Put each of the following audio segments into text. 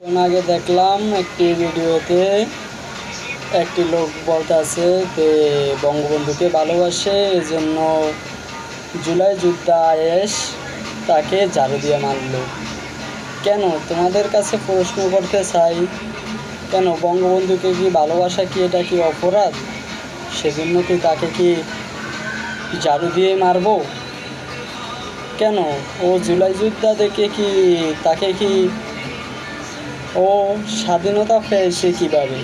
কোন আগে দেখলাম একটি ভিডিওতে একটি লোক বলতেছে যে বঙ্গবন্ধুকে ভালোবাসে, এজন্য জুলাই যোদ্ধা আয়েশ তাকে ঝাড়ু দিয়ে মারল। কেন? তোমাদের কাছে প্রশ্ন করতে চাই, কেন বঙ্গবন্ধুকে কি ভালোবাসা কি এটা কি অপরাধ? সেজন্য কি তাকে কি ঝাড়ু দিয়ে মারবো? কেন? ও জুলাই যোদ্ধা দেখে কি তাকে কি ও স্বাধীনতা পেয়েছে কিভাবে?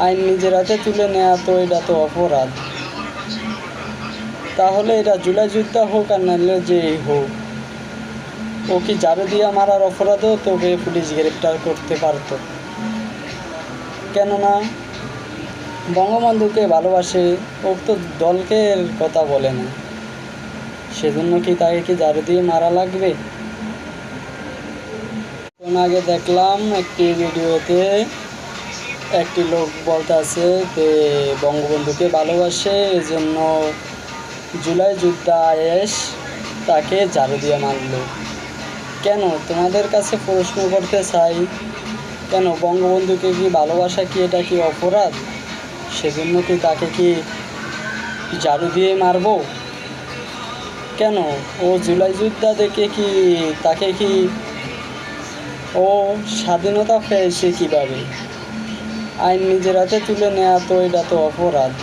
আইন নিজের হাতে তুলে নেওয়া তো এটা তো অপরাধ। তাহলে এটা জুলাই যোদ্ধা হোক আর নাহলে যেই হোক, ও কি ঝাড়ু দিয়ে মারার অপরাধও তোকে পুলিশ গ্রেপ্তার করতে পারত। কেননা বঙ্গবন্ধুকে ভালোবাসে, ও তো দলকের কথা বলে না, সেজন্য কি তাকে কি ঝাড়ু দিয়ে মারা লাগবে? কোন আগে দেখলাম একটি ভিডিওতে একটি লোক বলতেছে যে বঙ্গবন্ধুকে ভালোবাসে, এজন্য জুলাই যোদ্ধা আয়েশ তাকে ঝাড়ু দিয়ে মারল। কেন? তোমাদের কাছে প্রশ্ন করতে চাই, কেন বঙ্গবন্ধুকে কি ভালোবাসা কি এটা কি অপরাধ? সেজন্য কি তাকে কি ঝাড়ু দিয়ে মারবো? কেন? ও জুলাই যোদ্ধা দেখে কি তাকে কি ও স্বাধীনতা পেয়েছে কিভাবে? আইন নিজের হাতে তুলে নেওয়া তো এটা তো অপরাধ।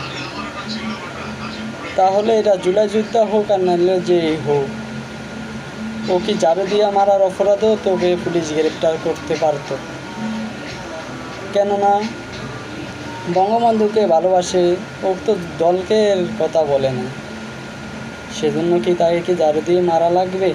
তাহলে এটা জুলাই যোদ্ধা হোক আর নাহলে যেই হোক, ও কি ঝাড়ু দিয়ে মারার অপরাধও তোকে পুলিশ গ্রেপ্তার করতে পারত। কেননা বঙ্গবন্ধুকে ভালোবাসে, ও তো দলকের কথা বলে না, সেজন্য কি তাকে কি ঝাড়ু দিয়ে মারা লাগবে?